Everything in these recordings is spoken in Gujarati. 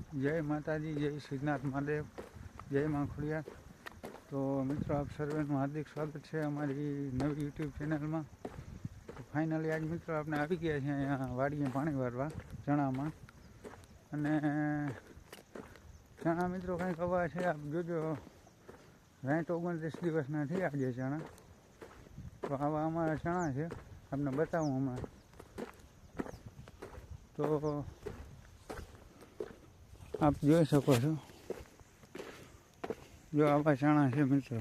जय माताजी, जय श्रीनाथ महादेव, जय माँ खोड़ियार। तो मित्रों, आप सर्वेનું हार्दिक स्वागत है અમારી નવી યુટ્યુબ ચેનલમાં। તો ફાઇનલી આજ મિત્રો આપણે આવી ગયા છીએ અહીંયા વાડીએ પાણી વારવા ચણામાં। અને ચણા મિત્રો કંઈક હવા છે, આપ જોજો 29 દિવસના થયા આજે ચણા। તો આવા અમારા ચણા છે, આપને બતાવું હમણાં। તો आप જોઈ શકો છો, જો આવા ચણા છે મિત્રો।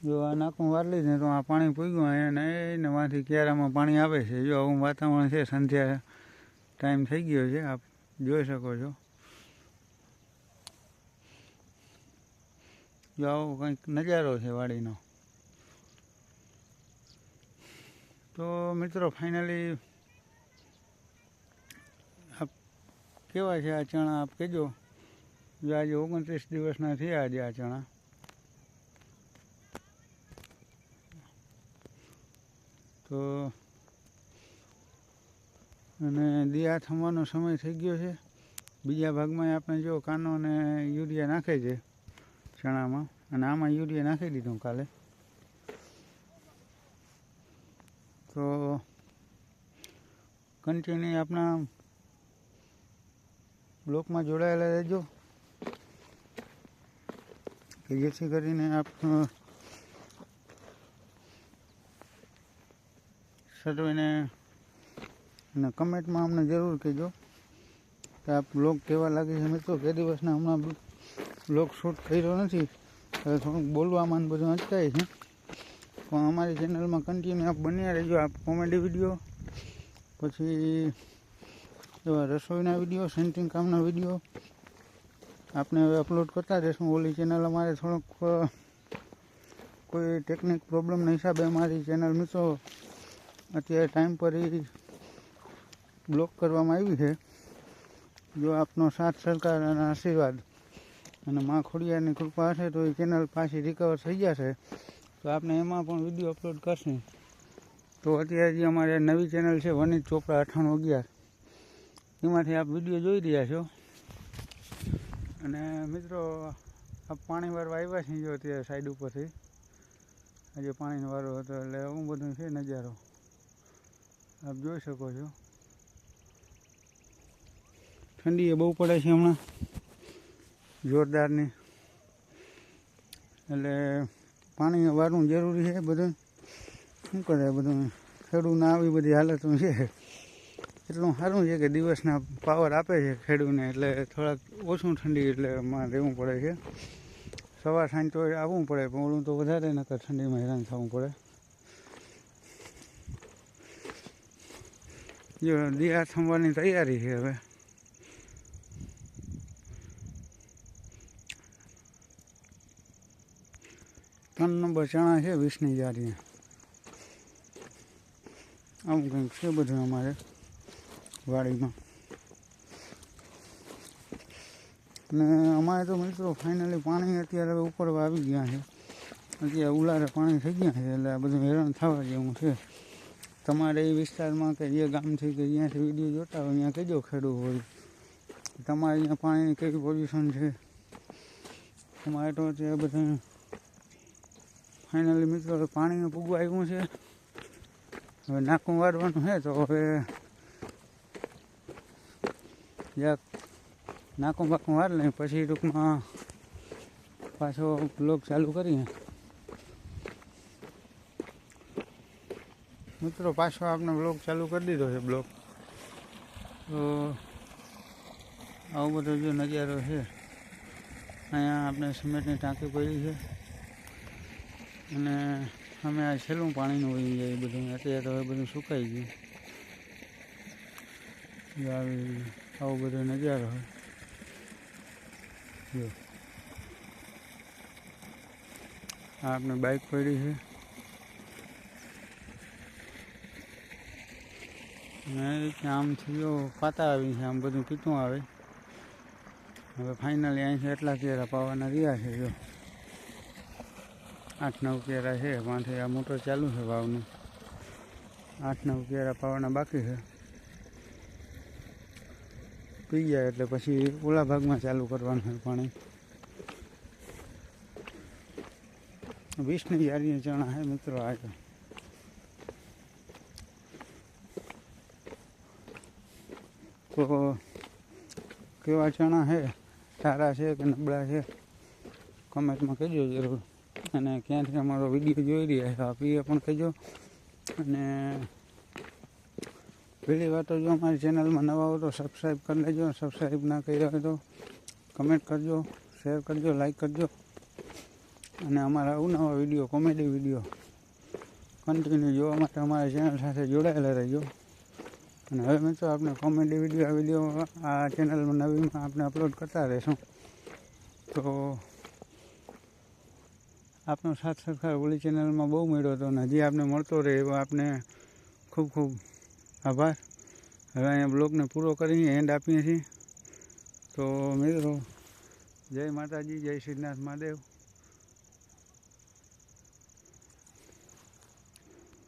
જો આ નાકું વાર લીધે તો આ પાણી પૂગ્યું અને એને માંથી ક્યારામાં પાણી આવે છે। જો આવું વાતાવરણ છે, સંધ્યા ટાઈમ થઈ ગયો છે, આપ જોઈ શકો છો। જો આવો કંઈક નજારો છે વાડીનો। तो मित्रों फाइनली आप केवा है आ चना आप कहो। जो आज 29 दिवसना थी आज आ चना। तो अने दिया थमवानो समय थई गयो छे। बीजा भागमां आपणे जो कानो ने यूरिया नाखे छे चणामां, अने आमां यूरिया नाखी दीधुं काले। तो कंटिन्यू अपना ब्लॉक में जोड़ाયેલા રહેજો कि જેથી કરીને आप સર્વેને અને કમેન્ટમાં અમને જરૂર કહેજો કે આ બ્લોગ કેવા લાગે છે। મિત્રો કે દિવસના હમણાં બ્લોગ શૂટ કર્યો નથી, થોડુંક બોલવામાં બધું અટકાય છે। પણ અમારી ચેનલમાં કન્ટિન્યુ આપ બન્યા રહેજો। આપ કોમેડી વિડીયો, પછી એવા રસોઈના વિડીયો, સેન્ટિંગ કામના વિડીયો આપને હવે અપલોડ કરતા રહેશું। ઓલી ચેનલ અમારે થોડોક કોઈ ટેકનિક પ્રોબ્લેમના હિસાબે અમારી ચેનલ મિત્રો અત્યારે ટાઈમ પર બ્લોક કરવામાં આવી છે। જો આપનો સાથ સહકાર અને આશીર્વાદ અને માં ખોડિયારની કૃપા હશે તો એ ચેનલ પાછી રિકવર થઈ જશે। तो आपने एमां पण विडियो अपलोड करशे। तो अत्यारे जे अमारे नवी चेनल है वनित चोपड़ा 9811 एमांथी आप विडियो जोई रह्या छो। अने मित्रों आप पाणी वारवा आव्या छे। जो अत्यारे साइड उपरथी आज पाणीनो वारो हतो એટલે આવું બધું છે નજારો आप જોઈ શકો છો। ठंडी બહુ પડે છે હમણાં જોરદારની, એટલે पानी वारવું जरूरी है। बधुं शुं करे, बधुं खेडूने आवी बधी हालतों छे। एटलुं सारुं छे कि दिवसना पावर आपे छे खेडूने, एटले थोड़ाक ओछुं ठंडी एटले मां रहेवुं पड़े छे। सवार साँज तो आववुं पड़े, पण ओळुं तो वधारे नकर ठंडीमां हैरान थवुं पड़े। जो दिया थमवानी तैयारी छे हवे। ત્રણ નંબર ચણા છે 20ની જારી। આવું કંઈક છે બધું અમારે વાડીમાં। અને અમારે તો મિત્રો ફાઇનલી પાણી અત્યારે હવે ઉપર આવી ગયા છે। અત્યારે ઉલારે પાણી થઈ ગયા છે, એટલે આ બધું હેરાન થવા જેવું છે। તમારે એ વિસ્તારમાં કે જે ગામથી કે જ્યાંથી વિડીયો જોતા હોય ત્યાં કહેજો ખેડૂત હોય તમારે અહીંયા પાણીની કેવી પોઝિશન છે। અમારે તો અત્યારે બધા फाइनली मित्रों पानी में पूगवा आव्युं छे। हवे नाकું वारवानुं है। तो हवे જરાક नाकું बाकુं वार लई पछी टूंकमां पाछो ब्लॉग चालू करीए। मित्रों पाछो आपने ब्लॉग चालू कर दीधो है ब्लॉग। तो आवो बधो जो नजारो है। अहींया आपणे सिमेंटनी टांकी पड़ी है અને અમે આ છેલ્લું પાણીનું વહી જાય બધું। અત્યારે તો હવે બધું સુકાઈ ગયું। જો આવો બધો નજારો હોય। જો આ આપણે બાઇક પડી છે અને આમથી જો પાતા આવી છે, આમ બધું પીતું આવે। હવે ફાઇનલી અહીંથી એટલા કેરા પાવાના રહ્યા છે। જો 8-9 કેરા है। वहाँ आ मोटर चालू है वावनु। 8-9 ક્યારા પાવાના બાકી છે. પી જાય એટલે પછી ઓલા ભાગમાં ચાલુ કરવાનું હોય પાણી. 20ની યારીએ ચણા હે મિત્રો. આ તો કેવા ચણા છે, સારા છે કે નબળા છે, કમેન્ટમાં કહેજો જરૂર. અને ક્યાંથી અમારો વિડીયો જોઈ રહ્યા છો આપ એ પણ કહેજો. અને પહેલી વાત તો જો અમારી ચેનલમાં નવા હો તો સબસ્ક્રાઈબ કરી લેજો. સબસ્ક્રાઈબ ના કર્યા હોય તો કમેન્ટ કરજો, શેર કરજો, લાઈક કરજો. અને અમારા અવનવા વિડીયો, કોમેડી વિડીયો કન્ટિન્યુ જોવા માટે અમારા ચેનલ સાથે જોડાયેલા રહેજો. અને હવે મિત્રો આપણે કોમેડી વિડીયો આ ચેનલમાં નવીમાં આપણે અપલોડ કરતા રહીશું. તો આપનો સાથ સહકાર ઓલી ચેનલમાં બહુ મળ્યો હતો અને હજી આપને મળતો રહે એવો આપને ખૂબ ખૂબ આભાર. હવે અહીંયા બ્લોગને પૂરો કરીને એન્ડ આપીએ છીએ. તો મિત્રો જય માતાજી, જય શ્રીનાથ મહાદેવ.